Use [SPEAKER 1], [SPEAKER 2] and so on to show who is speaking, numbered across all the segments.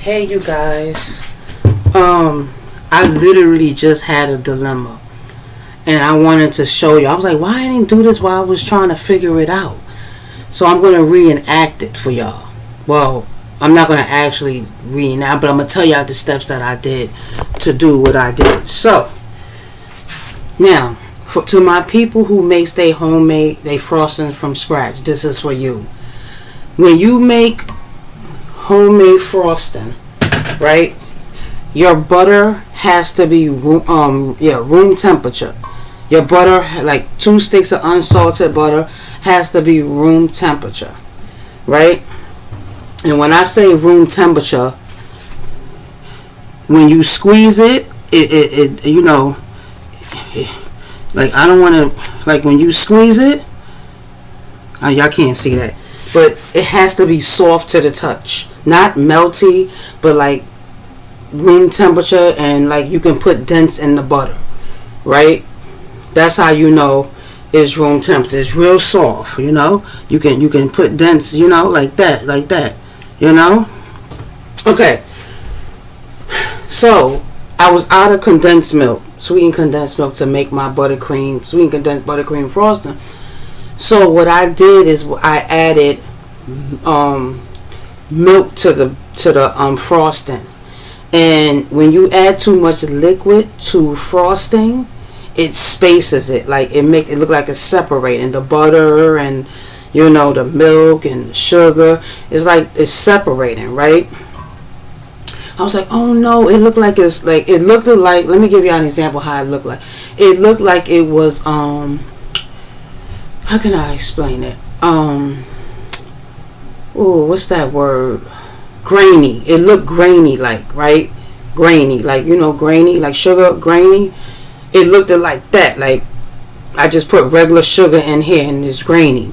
[SPEAKER 1] Hey you guys, I literally just had a dilemma and I wanted to show you. I was like, why I didn't do this while I was trying to figure it out? So I'm going to reenact it for y'all. Well, I'm not going to actually reenact, but I'm going to tell y'all the steps that I did to do what I did. So, now, to my people who makes they frosting from scratch, this is for you. When you make homemade frosting, right, your butter has to be room temperature. Your butter, like 2 sticks of unsalted butter, has to be room temperature, right? And when I say room temperature, when you squeeze it, like I don't want to, like when you squeeze it, y'all can't see that, but it has to be soft to the touch, not melty, but like room temperature, and like you can put dents in the butter, right? That's how you know it's room temperature. It's real soft, you know. You can put dents, you know, like that, you know. Okay. So I was out of condensed milk, sweetened condensed milk, to make my buttercream, sweetened condensed buttercream frosting. So what I did is I added milk to the frosting. And when you add too much liquid to frosting, it spaces it. Like it make it look like it's separating the butter and, you know, the milk and the sugar. It's like it's separating, right? I was like, oh no, it looked like it's like, it looked like, let me give you an example how it looked like. It looked like it was, how can I explain it? What's that word? Grainy. It looked grainy, like, right? Grainy, like, you know, grainy, like sugar, grainy. It looked like that, like I just put regular sugar in here and it's grainy.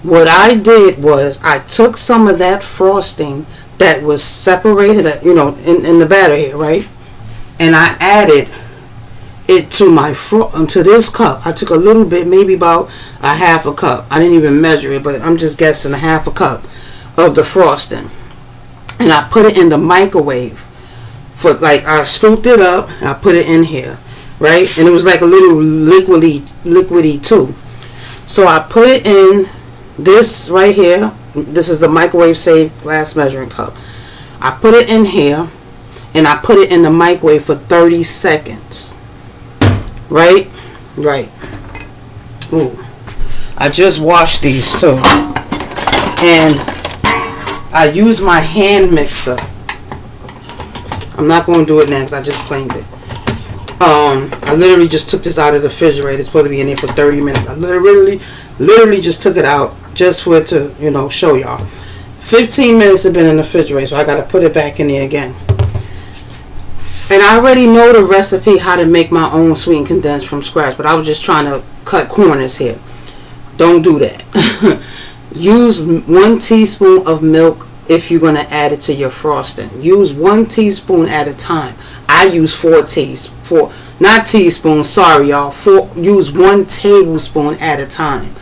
[SPEAKER 1] What I did was I took some of that frosting that was separated, you know, in the batter here, right? And I added it to to this cup. I took a little bit, maybe about a half a cup. I didn't even measure it, but I'm just guessing a half a cup of the frosting. And I put it in the microwave for, like, I scooped it up and I put it in here, right? And it was like a little liquidy too. So I put it in this right here. This is the microwave safe glass measuring cup. I put it in here and I put it in the microwave for 30 seconds. Right? Right. Ooh. I just washed these too. And I use my hand mixer. I'm not going to do it now because I just cleaned it. I literally just took this out of the refrigerator. It's supposed to be in there for 30 minutes. I literally just took it out just for it to, you know, show y'all. 15 minutes have been in the refrigerator, so I got to put it back in there again. And I already know the recipe how to make my own sweetened condensed from scratch, but I was just trying to cut corners here. Don't do that. Use 1 teaspoon of milk if you're going to add it to your frosting. Use 1 teaspoon at a time. I use 4 teaspoons. Not teaspoons, sorry y'all. Use 1 tablespoon at a time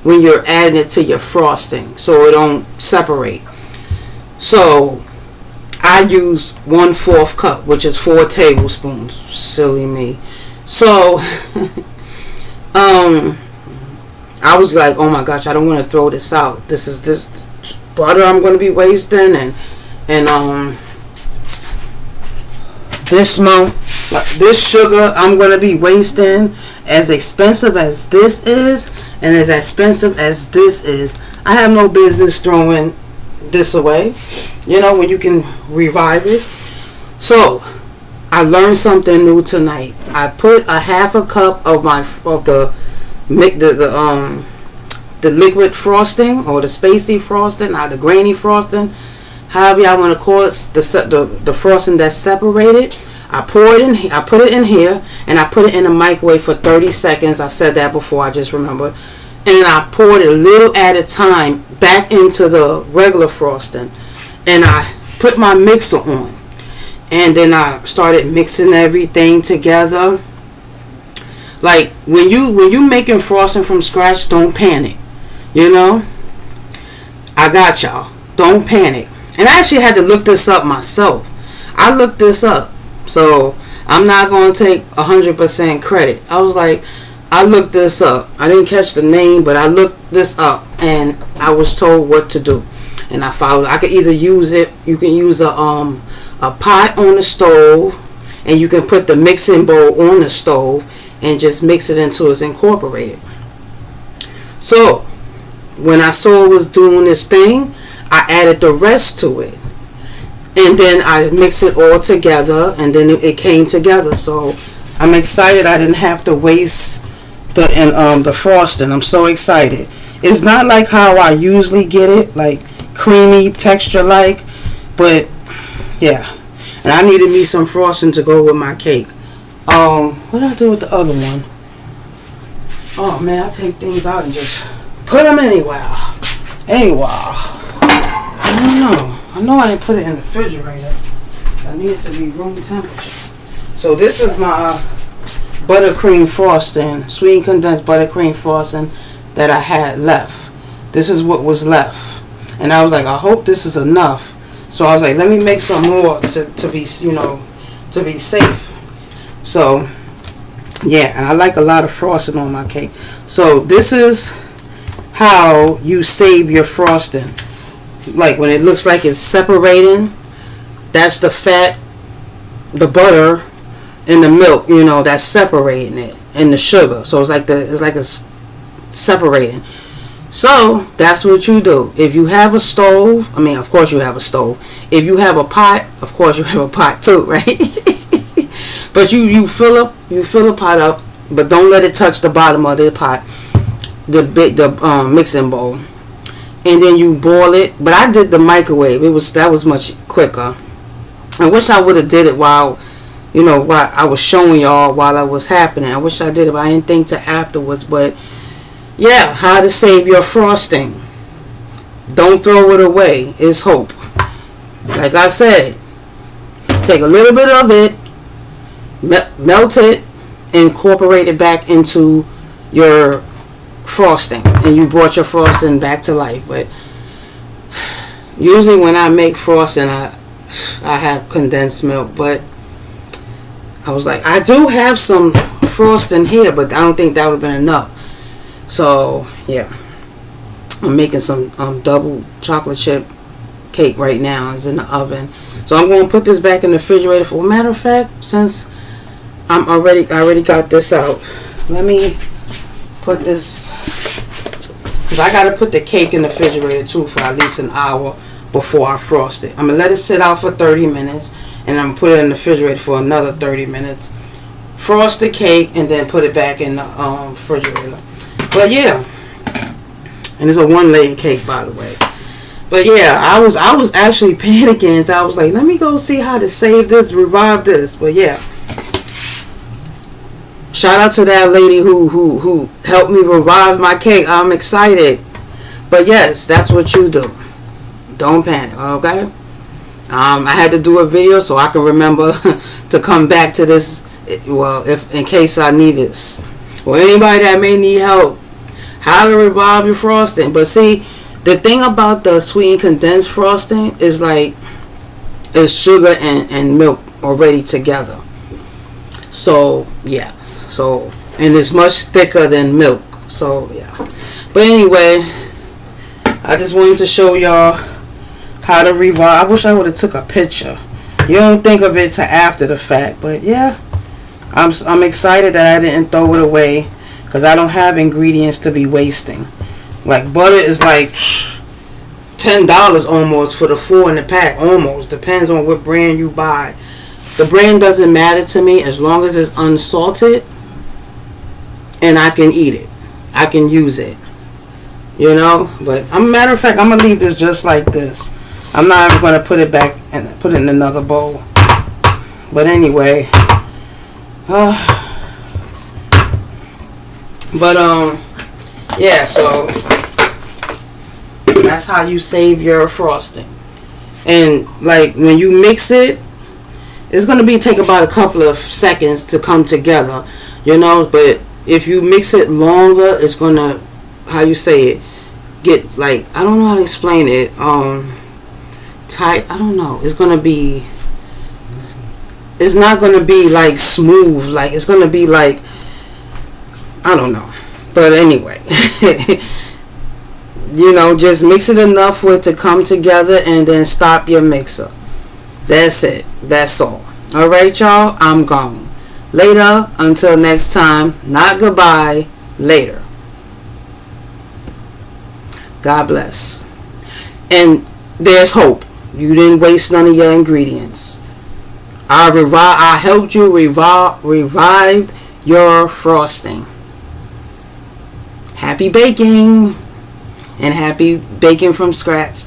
[SPEAKER 1] when you're adding it to your frosting so it don't separate. So I use 1/4 cup, which is 4 tablespoons. Silly me. So I was like, oh my gosh, I don't want to throw this out. This butter I'm going to be wasting, and this sugar I'm going to be wasting. As expensive as this is, and as expensive as this is, I have no business throwing this away, you know, when you can revive it. So I learned something new tonight. I put a half a cup of the liquid frosting, or the Spacey frosting, or the Grainy frosting, however y'all want to call it, the frosting that's separated. I put it in here, and I put it in the microwave for 30 seconds. I said that before, I just remembered. And I poured it a little at a time back into the regular frosting. And I put my mixer on. And then I started mixing everything together. Like, when you making frosting from scratch, don't panic. You know? I got y'all. Don't panic. And I actually had to look this up myself. I looked this up. So I'm not going to take 100% credit. I was like, I looked this up. I didn't catch the name, but I looked this up and I was told what to do. And I followed. I could either use it. You can use a pot on the stove, and you can put the mixing bowl on the stove and just mix it until it's incorporated. So when I saw it was doing this thing, I added the rest to it, and then I mixed it all together, and then it came together. So I'm excited. I didn't have to waste the frosting. I'm so excited. It's not like how I usually get it, like creamy texture like, but yeah. And I needed me some frosting to go with my cake. What did I do with the other one? Oh man, I take things out and just put them anywhere. I know I didn't put it in the refrigerator. I need it to be room temperature. So this is my buttercream frosting, sweet condensed buttercream frosting that I had left. This is what was left. And I was like, I hope this is enough. So I was like, let me make some more to be, to be safe. So, yeah, and I like a lot of frosting on my cake. So this is how you save your frosting. Like when it looks like it's separating, that's the fat, the butter, and the milk, that's separating it, and the sugar. So it's like it's separating. So that's what you do. If you have a stove, of course you have a stove. If you have a pot, of course you have a pot too, right? But you fill a pot up, but don't let it touch the bottom of the pot, the mixing bowl, and then you boil it. But I did the microwave. That was much quicker. I wish I would have did it while I was showing y'all while it was happening. I wish I did it, but I didn't think to afterwards. But yeah, how to save your frosting. Don't throw it away. It's hope. Like I said, take a little bit of it, melt it, incorporate it back into your frosting, and you brought your frosting back to life. But usually when I make frosting, I have condensed milk, but I was like, I do have some frosting here, but I don't think that would have been enough. So yeah, I'm making some double chocolate chip cake right now. It's in the oven. So I'm going to put this back in the refrigerator. For a matter of fact, since I already got this out, let me put this, because I got to put the cake in the refrigerator too for at least an hour before I frost it. I'm going to let it sit out for 30 minutes, and I'm going to put it in the refrigerator for another 30 minutes. Frost the cake, and then put it back in the refrigerator. But yeah, and it's a 1-layer cake, by the way. But yeah, I was actually panicking. So I was like, let me go see how to save this, revive this. But yeah, shout out to that lady who helped me revive my cake. I'm excited. But yes, that's what you do. Don't panic, okay? I had to do a video so I can remember to come back to this. Well, if in case I need this, or anybody that may need help, how to revive your frosting. But see, the thing about the sweet and condensed frosting is like it's sugar and milk already together. So yeah, and it's much thicker than milk. So yeah. But anyway, I just wanted to show y'all how to revive. I wish I would have took a picture. You don't think of it to after the fact, but yeah, I'm excited that I didn't throw it away, because I don't have ingredients to be wasting. Like butter is like $10 almost for the 4 in the pack. Almost. Depends on what brand you buy. The brand doesn't matter to me as long as it's unsalted and I can eat it. I can use it. But matter of fact, I'm gonna leave this just like this. I'm not even gonna put it back and put it in another bowl. But anyway, yeah, so that's how you save your frosting. And like when you mix it, it's going to take about a couple of seconds to come together, but if you mix it longer, it's going to, how you say it, get like, I don't know how to explain it, tight. I don't know. It's gonna be. It's not gonna be like smooth. Like it's gonna be like, I don't know. But anyway, you know, just mix it enough for it to come together, and then stop your mixer. That's it. That's all. All right, y'all. I'm gone. Later. Until next time. Not goodbye. Later. God bless. And there's hope. You didn't waste none of your ingredients. I helped you revive your frosting. Happy baking. And happy baking from scratch.